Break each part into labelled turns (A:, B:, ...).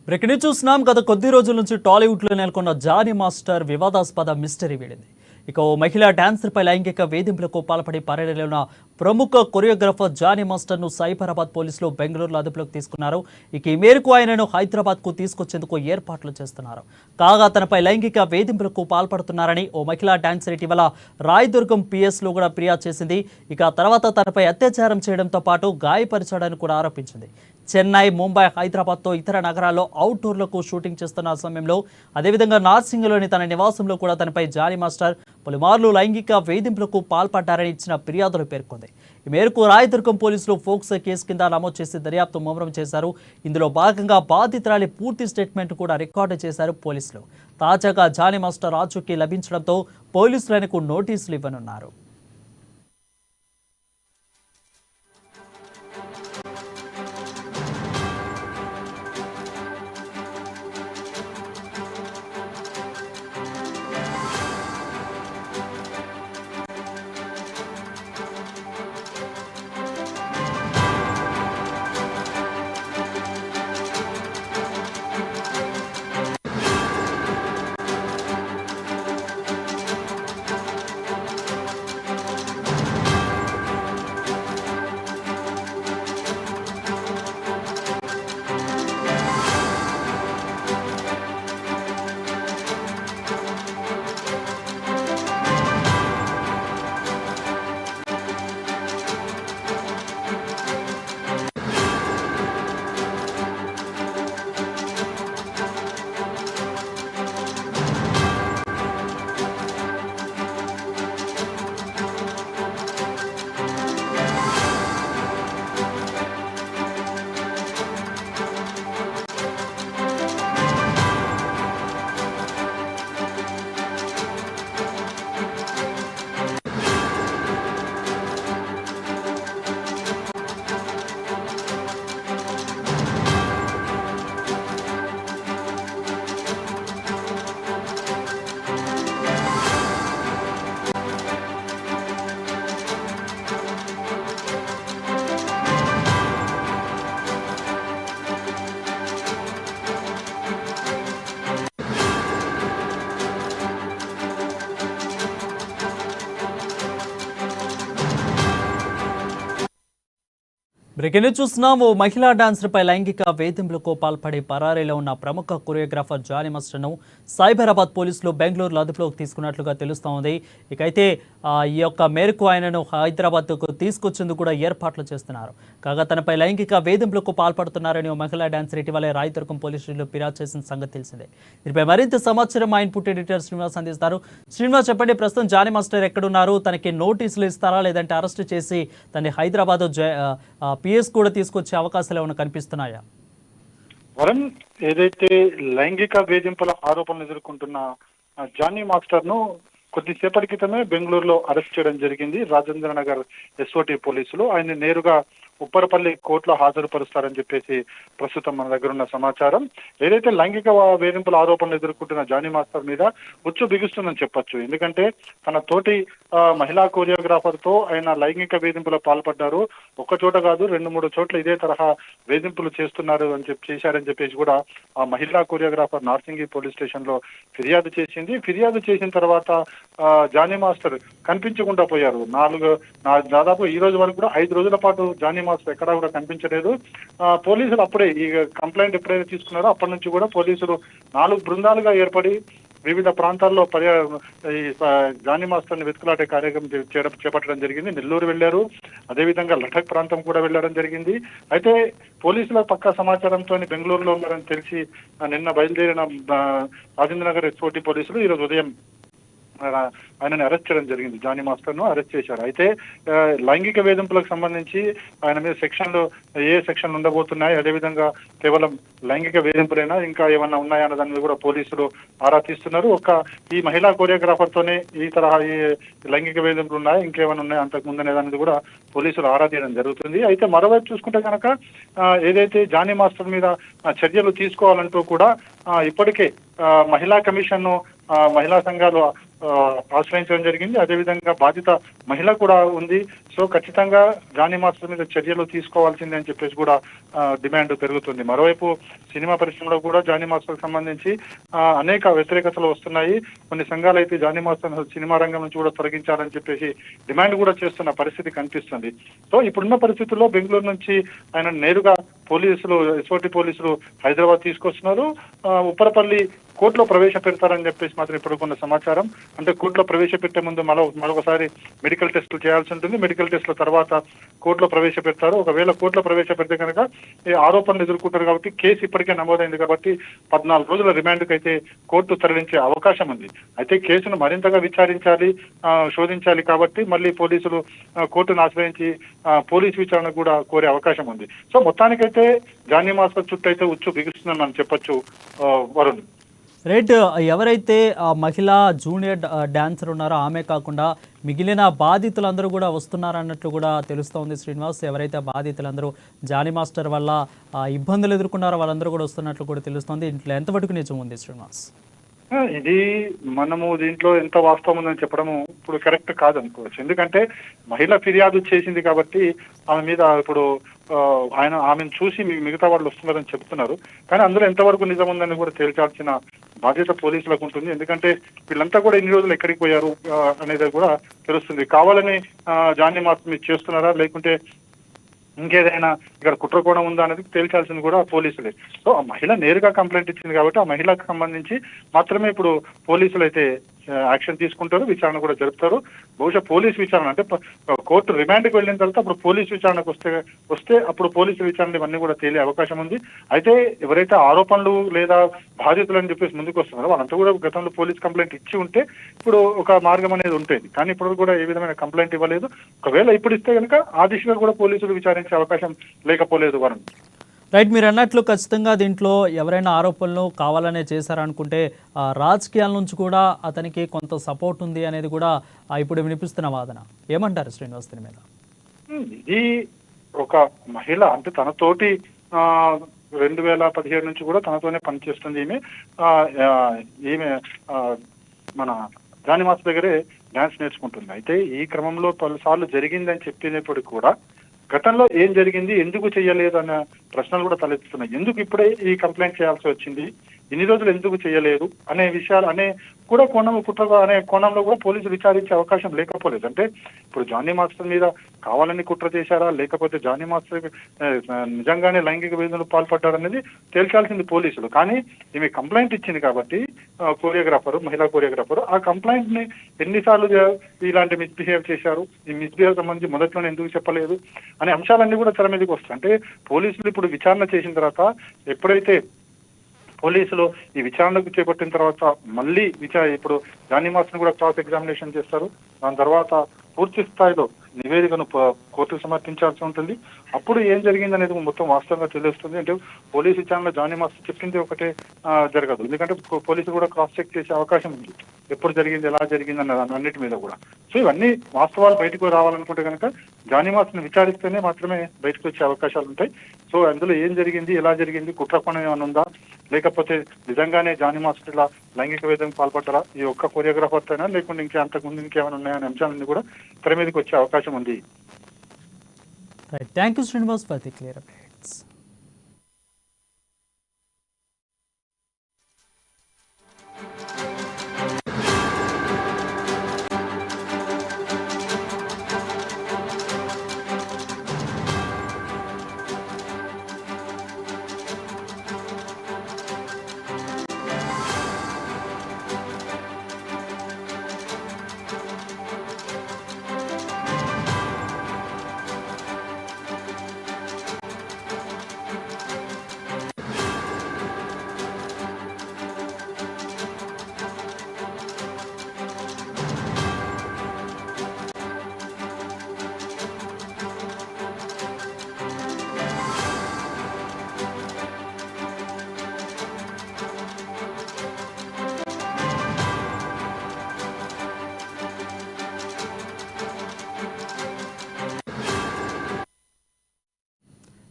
A: Breaking చూస్తున్నాం. గత కొద్ది రోజుల నుంచి టాలీవుడ్లో నెలకొన్న జానీ మాస్టర్ వివాదాస్పద మిస్టరీ వీడింది. ఇక ఓ మహిళా డాన్సర్పై లైంగిక వేధింపులకు పాల్పడి పరారీలో ఉన్న ప్రముఖ కొరియోగ్రాఫర్ జానీ మాస్టర్ను సైబరాబాద్ పోలీసులు బెంగళూరులో అదుపులోకి తీసుకున్నారు. ఇక ఈ మేరకు ఆయనను హైదరాబాద్కు తీసుకొచ్చేందుకు ఏర్పాట్లు చేస్తున్నారు. కాగా తనపై లైంగిక వేధింపులకు పాల్పడుతున్నారని ఓ మహిళా డాన్సర్ ఇటీవల రాయదుర్గం పిఎస్లో కూడా ఫిర్యాదు చేసింది. ఇక తర్వాత తనపై అత్యాచారం చేయడంతో పాటు గాయపరిచాడని కూడా ఆరోపించింది. చెన్నై, ముంబై, హైదరాబాద్తో ఇతర నగరాల్లో అవుట్డోర్లకు షూటింగ్ చేస్తున్న సమయంలో అదేవిధంగా నార్సింగ్లోని తన నివాసంలో కూడా తనపై జానీ మాస్టర్ పలుమార్లు లైంగిక వేధింపులకు పాల్పడ్డారని ఇచ్చిన ఫిర్యాదులు పేర్కొంది. ఈ మేరకు రాయదుర్గం పోలీసులు ఫోక్సో కేసు కింద నమోదు చేసి దర్యాప్తు ముమ్మరం చేశారు. ఇందులో భాగంగా బాధితురాలి పూర్తి స్టేట్మెంట్ కూడా రికార్డు చేశారు పోలీసులు. తాజాగా జానీ మాస్టర్ ఆచూకీ లభించడంతో పోలీసులు ఆయనకు నోటీసులు ఇవ్వనున్నారు. బ్రేకింగ్ చూస్తున్నాం. ఓ మహిళా డాన్సర్పై లైంగిక వేధింపులకు పాల్పడి పరారీలో ఉన్న ప్రముఖ కొరియోగ్రాఫర్ జానీ మాస్టర్ను సైబరాబాద్ పోలీసులు బెంగళూరులో అదుపులోకి తీసుకున్నట్లుగా తెలుస్తోంది. ఇకైతే ఈ యొక్క మేరకు ఆయనను హైదరాబాద్కు తీసుకొచ్చేందుకు కూడా ఏర్పాట్లు చేస్తున్నారు. కాగా తనపై లైంగిక వేధింపులకు పాల్పడుతున్నారని ఓ మహిళా డాన్సర్ ఇటీవలే రాయదుర్గం పోలీసులు ఫిర్యాదు చేసిన సంగతి తెలిసిందే. దీనిపై మరింత సమాచారం మా ఇన్పుట్ ఎడిటర్ శ్రీనివాస్ అందిస్తారు. శ్రీనివాస్, చెప్పండి, ప్రస్తుతం జానీ మాస్టర్ ఎక్కడున్నారు? తనకి నోటీసులు ఇస్తారా, లేదంటే అరెస్ట్ చేసి తనని హైదరాబాద్ పిఎస్ కూడా తీసుకొచ్చే అవకాశాలు ఏమైనా కనిపిస్తున్నాయా?
B: వరుణ్, ఏదైతే లైంగిక వేధింపుల ఆరోపణలు ఎదుర్కొంటున్న జానీ మాస్టర్ ను కొద్దిసేపటి క్రితమే బెంగళూరులో అరెస్ట్ చేయడం జరిగింది. రాజేంద్ర నగర్ ఎస్ఓటి పోలీసులు ఆయన నేరుగా ఉప్పరపల్లి కోర్టులో హాజరుపరుస్తారని చెప్పేసి ప్రస్తుతం మన దగ్గర ఉన్న సమాచారం. ఏదైతే లైంగిక వేధింపుల ఆరోపణలు ఎదుర్కొంటున్న జానీ మాస్టర్ మీద ఉచ్చు బిగుస్తుందని చెప్పొచ్చు. ఎందుకంటే తన తోటి మహిళా కొరియోగ్రాఫర్ తో ఆయన లైంగిక వేధింపులకు పాల్పడ్డారు. ఒక్క చోట కాదు, 2-3 చోట్ల ఇదే తరహా వేధింపులు చేశారని చెప్పేసి కూడా ఆ మహిళా కొరియోగ్రాఫర్ నార్సింగి పోలీస్ స్టేషన్ లో ఫిర్యాదు చేసింది. ఫిర్యాదు చేసిన తర్వాత జానీ మాస్టర్ కనిపించకుండా పోయారు. దాదాపు ఈ రోజు వరకు కూడా 5 రోజుల పాటు జానీ మాస్టర్ ఎక్కడా కూడా కనిపించలేదు. పోలీసులు అప్పుడే ఈ కంప్లైంట్ ఎప్పుడైతే తీసుకున్నారో అప్పటి నుంచి కూడా పోలీసులు 4 బృందాలుగా ఏర్పడి వివిధ ప్రాంతాల్లో జానీ మాస్టర్ ని వెతుకులాటే కార్యక్రమం చేపట్టడం జరిగింది. నెల్లూరు వెళ్లారు, అదేవిధంగా లఠక్ ప్రాంతం కూడా వెళ్లడం జరిగింది. అయితే పోలీసుల పక్కా సమాచారంతో బెంగళూరులో ఉన్నారని తెలిసి నిన్న బయలుదేరిన రాజేంద్ర నగర్ ఎస్ఓటి పోలీసులు ఈరోజు ఉదయం ఆయనని అరెస్ట్ చేయడం జరిగింది. జానీ మాస్టర్ ను అరెస్ట్ చేశారు. అయితే లైంగిక వేధింపులకు సంబంధించి ఆయన మీద ఏ సెక్షన్లు ఉండబోతున్నాయి, అదేవిధంగా కేవలం లైంగిక వేధింపులైనా ఇంకా ఏమన్నా ఉన్నాయా అన్న దాని మీద కూడా పోలీసులు ఆరా తీస్తున్నారు. ఈ మహిళా కొరియోగ్రాఫర్ తోనే ఈ తరహా ఈ లైంగిక వేధింపులు ఉన్నాయా, ఇంకేమైనా ఉన్నాయా అంతకు ముందనే అనేది కూడా పోలీసులు ఆరా తీయడం జరుగుతుంది. అయితే మరోవైపు చూసుకుంటే కనుక ఏదైతే జానీ మాస్టర్ మీద చర్యలు తీసుకోవాలంటూ కూడా ఇప్పటికే మహిళా కమిషన్ మహిళా సంఘాలు ఆశ్రయించడం జరిగింది. అదేవిధంగా బాధిత మహిళ కూడా ఉంది. సో ఖచ్చితంగా జానీ మాస్టర్ మీద చర్యలు తీసుకోవాల్సిందే అని చెప్పేసి కూడా డిమాండ్ పెరుగుతుంది. మరోవైపు సినిమా పరిశ్రమలో కూడా జానీ మాస్టర్ సంబంధించి అనేక వ్యతిరేకతలు వస్తున్నాయి. కొన్ని సంఘాలు అయితే జానీ మాస్టర్ సినిమా రంగం నుంచి కూడా తొలగించాలని చెప్పేసి డిమాండ్ కూడా చేస్తున్న పరిస్థితి కనిపిస్తుంది. సో ఇప్పుడున్న పరిస్థితుల్లో బెంగళూరు నుంచి ఆయన నేరుగా పోలీసులు ఎస్ఓటి పోలీసులు హైదరాబాద్ తీసుకొస్తున్నారు. ఉప్పరపల్లి కోర్టులో ప్రవేశపెడతారని చెప్పేసి మాత్రం ఇప్పుడు కొన్న సమాచారం. అంటే కోర్టులో ప్రవేశపెట్టే ముందు మరొకసారి మెడికల్ టెస్టులు చేయాల్సి ఉంటుంది. మెడికల్ టెస్టుల తర్వాత కోర్టులో ప్రవేశపెడతారు. ఒకవేళ కోర్టులో ప్రవేశపెడితే కనుక ఈ ఆరోపణలు ఎదుర్కొంటారు కాబట్టి కేసు ఇప్పటికే నమోదైంది కాబట్టి 14 రోజుల రిమాండ్కి అయితే కోర్టు తరలించే అవకాశం ఉంది. అయితే కేసును మరింతగా విచారించాలి, శోధించాలి కాబట్టి మళ్ళీ పోలీసులు కోర్టును ఆశ్రయించి పోలీసు విచారణ కూడా కోరే అవకాశం ఉంది. సో మొత్తానికైతే జానీ మాస్టర్ చుట్టూ అయితే ఉచ్చు బిగుస్తుందని మనం చెప్పొచ్చు వరుణ్.
A: రైట్. ఎవరైతే ఆ మహిళా జూనియర్ డాన్సర్ ఉన్నారో ఆమె కాకుండా మిగిలిన బాధితులందరూ కూడా వస్తున్నారన్నట్లు కూడా తెలుస్తోంది శ్రీనివాస్. ఎవరైతే బాధితులందరూ జానీ మాస్టర్ వల్ల ఇబ్బందులు ఎదుర్కొన్నారో వాళ్ళందరూ కూడా వస్తున్నట్లు కూడా తెలుస్తోంది. ఇంట్లో ఎంతవరకు నిజం ఉంది శ్రీనివాస్?
B: ఇది మనము దీంట్లో ఎంత వాస్తవం ఉందని చెప్పడము ఇప్పుడు కరెక్ట్ కాదనుకోవచ్చు. ఎందుకంటే మహిళ ఫిర్యాదు చేసింది కాబట్టి ఆమె మీద ఇప్పుడు ఆమెను చూసి మిగతా వాళ్ళు వస్తున్నారని చెప్తున్నారు. కానీ అందులో ఎంతవరకు నిజం ఉందని కూడా తేల్చాల్సిన బాధ్యత పోలీసులకు ఉంటుంది. ఎందుకంటే వీళ్ళంతా కూడా ఇన్ని రోజులు ఎక్కడికి పోయారు అనేది కూడా తెలుస్తుంది. కావాలని జానీ మాస్టర్ చేస్తున్నారా లేకుంటే ఇంకేదైనా ఇక్కడ కుట్రకోణం ఉందా అనేది తేల్చాల్సింది కూడా పోలీసులే. సో ఆ మహిళ నేరుగా కంప్లైంట్ ఇచ్చింది కాబట్టి ఆ మహిళకు సంబంధించి మాత్రమే ఇప్పుడు పోలీసులు అయితే యాక్షన్ తీసుకుంటారు, విచారణ కూడా జరుపుతారు. బహుశా పోలీస్ విచారణ అంటే కోర్టు రిమాండ్కి వెళ్ళిన తర్వాత అప్పుడు పోలీస్ విచారణకు వస్తే అప్పుడు పోలీసు విచారణ ఇవన్నీ కూడా తేలే అవకాశం ఉంది. అయితే ఎవరైతే ఆరోపణలు లేదా బాధితులు అని చెప్పేసి ముందుకు వస్తున్నారో వాళ్ళంతా కూడా గతంలో పోలీస్ కంప్లైంట్ ఇచ్చి ఉంటే ఇప్పుడు ఒక మార్గం అనేది ఉంటుంది. కానీ ఇప్పుడు కూడా ఏ విధమైన కంప్లైంట్ ఇవ్వలేదు. ఒకవేళ ఇప్పుడు ఇస్తే కనుక ఆ దిశగా కూడా పోలీసులు విచారించే అవకాశం లేకపోలేదు వరుణ్.
A: రైట్. మీరు అన్నట్లు ఖచ్చితంగా దీంట్లో ఎవరైనా ఆరోపణలు కావాలనే చేశారనుకుంటే రాజకీయాల నుంచి కూడా అతనికి కొంత సపోర్ట్ ఉంది అనేది కూడా ఇప్పుడు వినిపిస్తున్న వాదన. ఏమంటారు శ్రీనివాస్ దీని మీద?
B: ఇది ఒక మహిళ అంటే తనతోటి 2017 నుంచి కూడా తనతోనే పనిచేస్తుంది ఈమె మన జానీ మాస్టర్ దగ్గరే డాన్స్ నేర్చుకుంటుంది. అయితే ఈ క్రమంలో పలుసార్లు జరిగిందని చెప్పినప్పుడు కూడా గతంలో ఏం జరిగింది, ఎందుకు చేయలేదు అన్న ప్రశ్నలు కూడా తలెత్తుతున్నాయి. ఎందుకు ఇప్పుడే ఈ కంప్లైంట్ చేయాల్సి వచ్చింది, ఇన్ని రోజులు ఎందుకు చేయలేదు అనే విషయాలు కూడా కుట్ర అనే కోణంలో కూడా పోలీసులు విచారించే అవకాశం లేకపోలేదు. అంటే ఇప్పుడు జానీ మాస్టర్ మీద కావాలని కుట్ర చేశారా లేకపోతే జానీ మాస్టర్ నిజంగానే లైంగిక వేదనలు పాల్పడ్డారనేది తేల్చాల్సింది పోలీసులు. కానీ ఈమె కంప్లైంట్ ఇచ్చింది కాబట్టి మహిళా కొరియోగ్రాఫర్ ఆ కంప్లైంట్ ని ఎన్నిసార్లు ఇలాంటి మిస్బిహేవ్ చేశారు, ఈ మిస్బిహేవ్ సంబంధించి మొదట్లోనే ఎందుకు చెప్పలేదు అనే అంశాలన్నీ కూడా తెర మీదకి వస్తాయి. అంటే పోలీసులు ఇప్పుడు విచారణ చేసిన తర్వాత ఎప్పుడైతే పోలీసులు ఈ విచారణకు చేపట్టిన తర్వాత మళ్ళీ ఇప్పుడు జానీ మాస్టర్ కూడా క్రాస్ ఎగ్జామినేషన్ చేస్తారు. దాని తర్వాత పూర్తి స్థాయిలో నివేదికను కోర్టుకు సమర్పించాల్సి ఉంటుంది. అప్పుడు ఏం జరిగింది అనేది మొత్తం వాస్తవంగా తెలుస్తుంది. అంటే పోలీసు విచారణలో జానీ మాస్టర్ చెప్పింది ఒకటే జరగదు. ఎందుకంటే పోలీసులు కూడా క్రాస్ చెక్ చేసే అవకాశం ఉంది, ఎప్పుడు జరిగింది ఎలా జరిగింది అన్న అన్నిటి మీద కూడా. సో ఇవన్నీ వాస్తవాలు బయటకు రావాలనుకుంటే కనుక జానీ మాస్టర్ని విచారిస్తేనే మాత్రమే బయటకు వచ్చే అవకాశాలు ఉంటాయి. సో అందులో ఏం జరిగింది, ఎలా జరిగింది, కుట్రకోణం ఏమైనా ఉందా లేకపోతే నిజంగానే జానీ మాస్టర్ ఇలా లైంగిక వేదనకు పాల్పడ్డారా ఈ ఒక్క కొరియోగ్రాఫర్ అయినా లేకుంటే అంతకుముందు ఇంకేమైనా ఉన్నాయనే అంశాలన్నీ కూడా తెర మీదకి వచ్చే అవకాశం ఉంది.
A: Thank you Srinivas for the clear updates.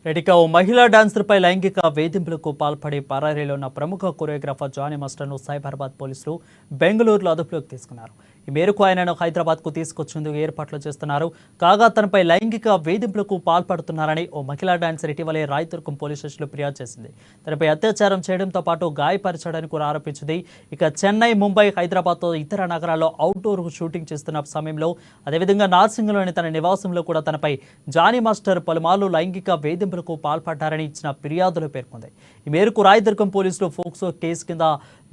A: ఇక ఓ మహిళా డాన్సర్పై లైంగిక వేధింపులకు పాల్పడి పరారీలో ఉన్న ప్రముఖ కొరియోగ్రాఫర్ జానీ మాస్టర్ను సైబరాబాద్ పోలీసులు బెంగళూరులో అదుపులోకి తీసుకున్నారు. ఈ మేరకు ఆయనను హైదరాబాద్కు తీసుకొచ్చేందుకు ఏర్పాట్లు చేస్తున్నారు. కాగా తనపై లైంగిక వేధింపులకు పాల్పడుతున్నారని ఓ మహిళా డాన్సర్ ఇటీవలే రాయదుర్గం పోలీస్ స్టేషన్లో ఫిర్యాదు చేసింది. తనపై అత్యాచారం చేయడంతో పాటు గాయపరచడానికి కూడా ఆరోపించింది. ఇక చెన్నై, ముంబై, హైదరాబాద్తో ఇతర నగరాల్లో అవుట్డోర్ షూటింగ్ చేస్తున్న సమయంలో, అదేవిధంగా నార్సింగ్లోని తన నివాసంలో కూడా తనపై జానీ మాస్టర్ పలుమార్లు లైంగిక వేధింపులకు పాల్పడ్డారని ఇచ్చిన ఫిర్యాదులో పేర్కొంది. ఈ మేరకు రాయదుర్గం పోలీసులు ఫోక్సో కేసు కింద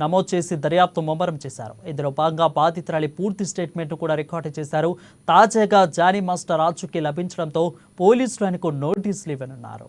A: నమోదు చేసి దర్యాప్తు ముమ్మరం చేశారు. ఇందులో భాగంగా బాధితురాలి పూర్తి స్టేట్మెంట్ కూడా రికార్డు చేశారు. తాజాగా జానీ మాస్టర్ ఆచూకీ లభించడంతో పోలీసులు ఆయనకు నోటీసులు ఇవ్వనున్నారు.